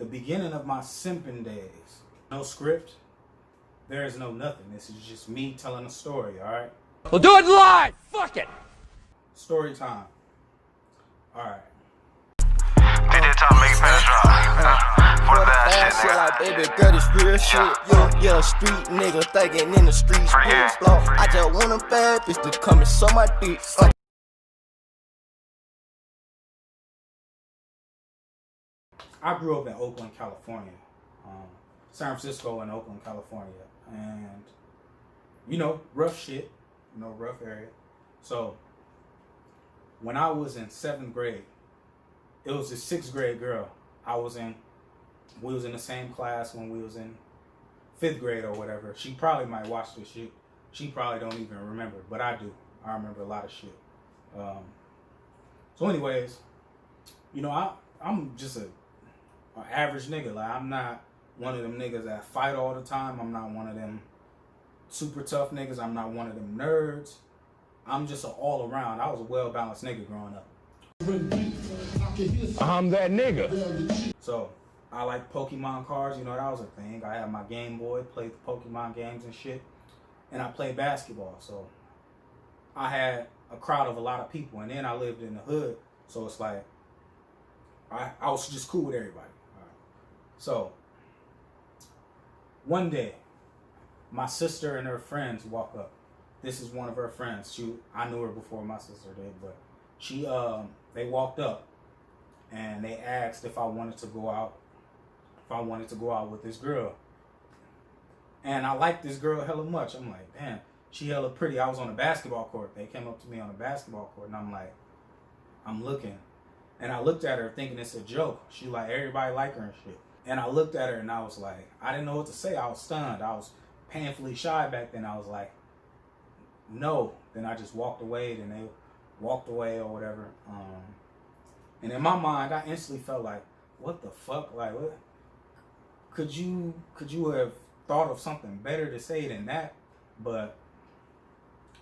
the beginning of my simping days. No script. There is no nothing. This is just me telling a story, alright? We'll do it live! Fuck it! Story time. Alright. They did time to make a fast drop. For the bad shit, like baby girl, this real shit. Yeah, street nigga thinking in the streets. I just want a bad bitch to come and suck my dick. I grew up in Oakland, California. San Francisco and Oakland, California. And, you know, rough shit. You know, rough area. So, when I was in 7th grade, it was a 6th grade girl we was in the same class when we was in 5th grade or whatever. She probably might watch this shit. She probably don't even remember, but I do. I remember a lot of shit. So anyways, you know, I'm just an average nigga. Like, I'm not one of them niggas that fight all the time. I'm not one of them super tough niggas. I'm not one of them nerds. I'm just an all around. I was a well-balanced nigga growing up. I'm that nigga. So, I like Pokemon cards. You know, that was a thing. I had my Game Boy, played the Pokemon games and shit. And I played basketball. So, I had a crowd of a lot of people. And then I lived in the hood. So, it's like, I was just cool with everybody. All right. So, one day, my sister and her friends walk up. This is one of her friends. I knew her before my sister did, but they walked up and they asked if I wanted to go out with this girl. And I liked this girl hella much. I'm like, damn, she hella pretty. I was on the basketball court. They came up to me on the basketball court and I'm like, I'm looking. And I looked at her thinking it's a joke. She like, everybody like her and shit. And I looked at her and I was like, I didn't know what to say. I was stunned. I was painfully shy back then. I was like, no. Then I just walked away. Then they walked away or whatever. And in my mind, I instantly felt like, what the fuck? Like, what? Could you have thought of something better to say than that? But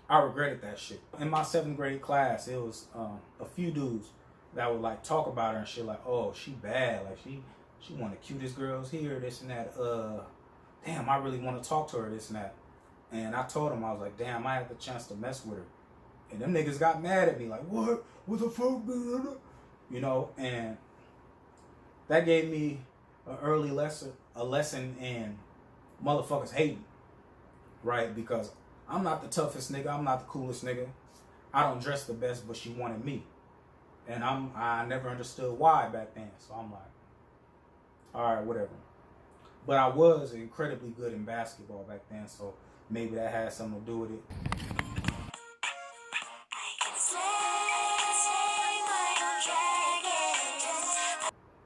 I regretted that shit. In my 7th grade class, it was a few dudes that would like talk about her and shit like, oh, she bad. Like she one of the cutest girls here, this and that. Damn, I really want to talk to her, this and that. And I told him, I was like, damn, I had the chance to mess with her. And them niggas got mad at me, like, what? What the fuck, man? You know, and that gave me a lesson in motherfuckers hating, right? Because I'm not the toughest nigga, I'm not the coolest nigga. I don't dress the best, but she wanted me. And I never understood why back then. So I'm like, all right, whatever. But I was incredibly good in basketball back then, so maybe that had something to do with it.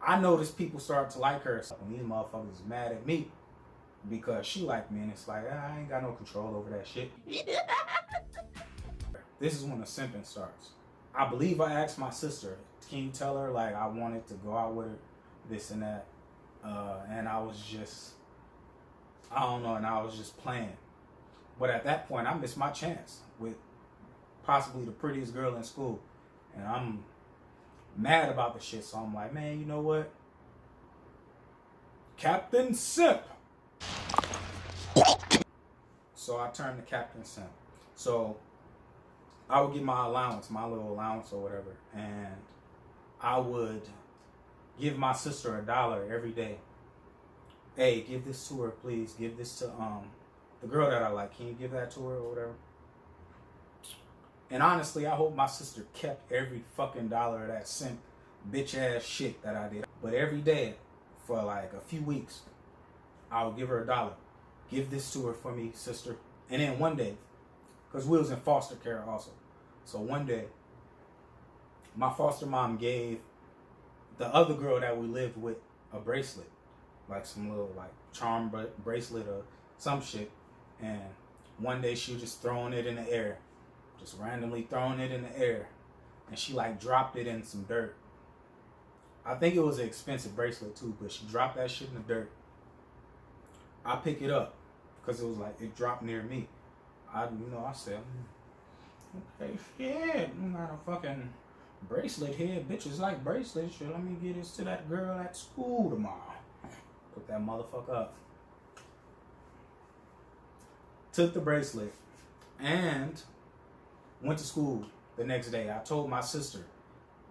I noticed people start to like her. So these motherfuckers is mad at me because she liked me, and it's like, I ain't got no control over that shit. This is when the simping starts. I believe I asked my sister, can you tell her like I wanted to go out with her, this and that. And I was just, I don't know, and I was just playing. But at that point, I missed my chance with possibly the prettiest girl in school. And I'm mad about the shit, so I'm like, man, you know what? Captain Simp. So I turned to Captain Simp. So I would get my allowance, my little allowance or whatever, and I would give my sister $1 every day. Hey, give this to her, please. Give this to the girl that I like. Can you give that to her or whatever? And honestly, I hope my sister kept every fucking dollar of that simp bitch ass shit that I did. But every day for like a few weeks, I would give her $1. Give this to her for me, sister. And then one day, because we was in foster care also. So one day, my foster mom gave the other girl that we lived with a bracelet. Like some little like charm bracelet or some shit. And one day she was just throwing it in the air. Just randomly throwing it in the air. And she like dropped it in some dirt. I think it was an expensive bracelet too, but she dropped that shit in the dirt. I pick it up because it was like, it dropped near me. I said, okay, shit, I got a fucking bracelet here. Bitches like bracelets. Shit, let me get this to that girl at school tomorrow. Put that motherfucker up. Took the bracelet and went to school the next day. I told my sister,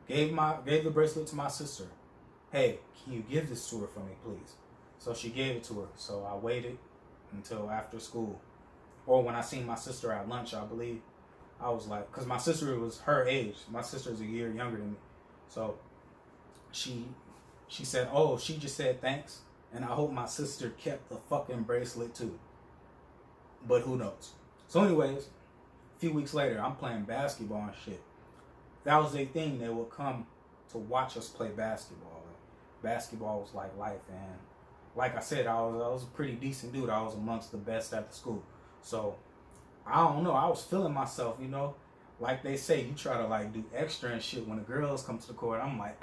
gave the bracelet to my sister. Hey, can you give this to her for me, please? So she gave it to her. So I waited until after school. Or when I seen my sister at lunch, I believe. I was like, because my sister was her age. My sister's a year younger than me. So she said, oh, she just said thanks. And I hope my sister kept the fucking bracelet too. But who knows? So anyways, a few weeks later, I'm playing basketball and shit. That was a thing. They would come to watch us play basketball. Basketball was like life. And like I said, I was a pretty decent dude. I was amongst the best at the school. So I don't know. I was feeling myself, you know. Like they say, you try to like do extra and shit when the girls come to the court. I'm like,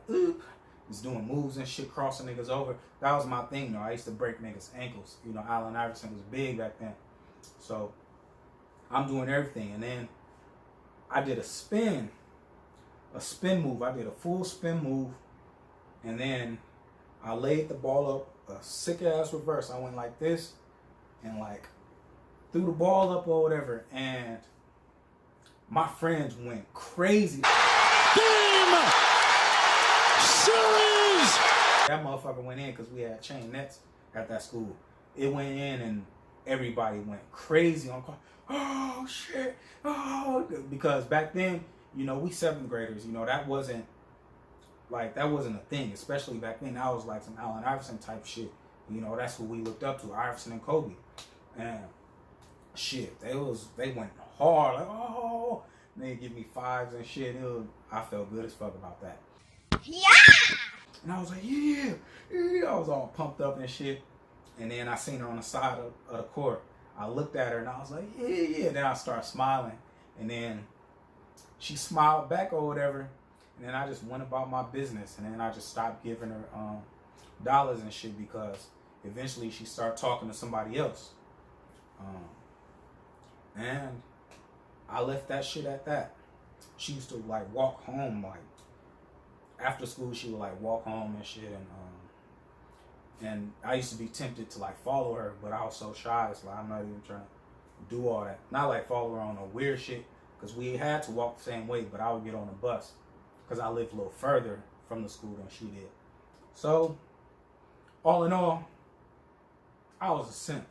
ooh. Just doing moves and shit, crossing niggas over. That was my thing, though. I used to break niggas' ankles. You know, Allen Iverson was big back then. So I'm doing everything. And then I did a spin move. I did a full spin move. And then I laid the ball up, a sick ass reverse. I went like this and like threw the ball up or whatever. And my friends went crazy. Game series. That motherfucker went in because we had chain nets at that school. It went in and everybody went crazy on call. Oh shit! Oh, because back then, you know, we 7th graders. You know, that wasn't a thing. Especially back then, that was like some Allen Iverson type shit. You know, that's who we looked up to, Iverson and Kobe. And shit, they went hard. Like, oh, they give me 5s and shit. I felt good as fuck about that. Yeah. And I was like, yeah. I was all pumped up and shit. And then I seen her on the side of the court. I looked at her and I was like, yeah. Then I started smiling. And then she smiled back or whatever. And then I just went about my business. And then I just stopped giving her dollars and shit because eventually she started talking to somebody else. And I left that shit at that. She used to like walk home, like after school she would like walk home and shit, and I used to be tempted to like follow her, but I was so shy. It's like I'm not even trying to do all that. Not like follow her on no weird shit, because we had to walk the same way, but I would get on the bus because I lived a little further from the school than she did. So all in all, I was a simp.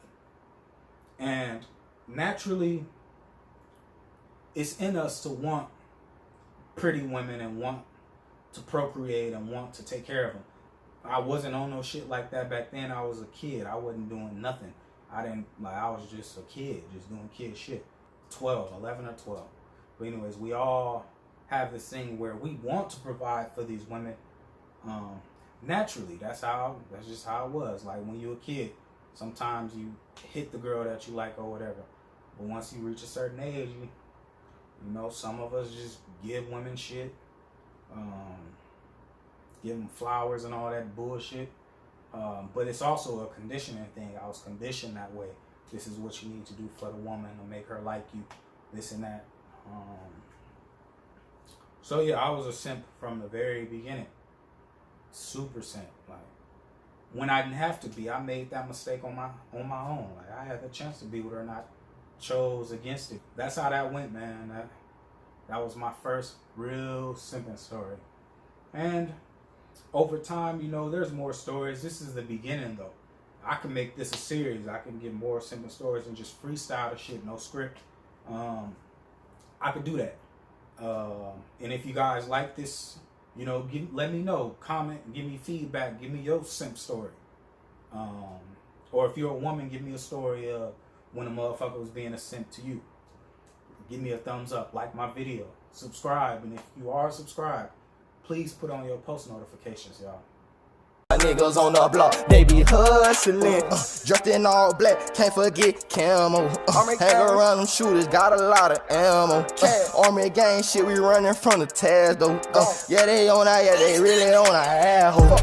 And naturally, it's in us to want pretty women and want to procreate and want to take care of them. I wasn't on no shit like that back then. I was a kid. I wasn't doing nothing. I was just a kid, just doing kid shit. 11 or 12. But anyways, we all have this thing where we want to provide for these women. Naturally, that's just how it was. Like when you're a kid, sometimes you hit the girl that you like or whatever. But once you reach a certain age, you know, some of us just give women shit. Give them flowers and all that bullshit. But it's also a conditioning thing. I was conditioned that way. This is what you need to do for the woman to make her like you. This and that. So yeah, I was a simp from the very beginning. Super simp. Like when I didn't have to be, I made that mistake on my own. Like I had the chance to be with her and I chose against it. That's how that went, man. That was my first real simping story. And over time, you know, there's more stories. This is the beginning, though. I can make this a series. I can get more simping stories and just freestyle the shit, no script. I could do that. And if you guys like this, you know, let me know. Comment, give me feedback, give me your simp story. Or if you're a woman, give me a story of when a motherfucker was being a simp to you. Give me a thumbs up, like my video, subscribe, and if you are subscribed, please put on your post notifications, y'all. Niggas on the block, they be hustling, dressed in all black, can't forget camo. Hang around them shooters, got a lot of ammo. Army gang shit, we running from the Taz though. Yeah, they on that, yeah, they really on our asshole.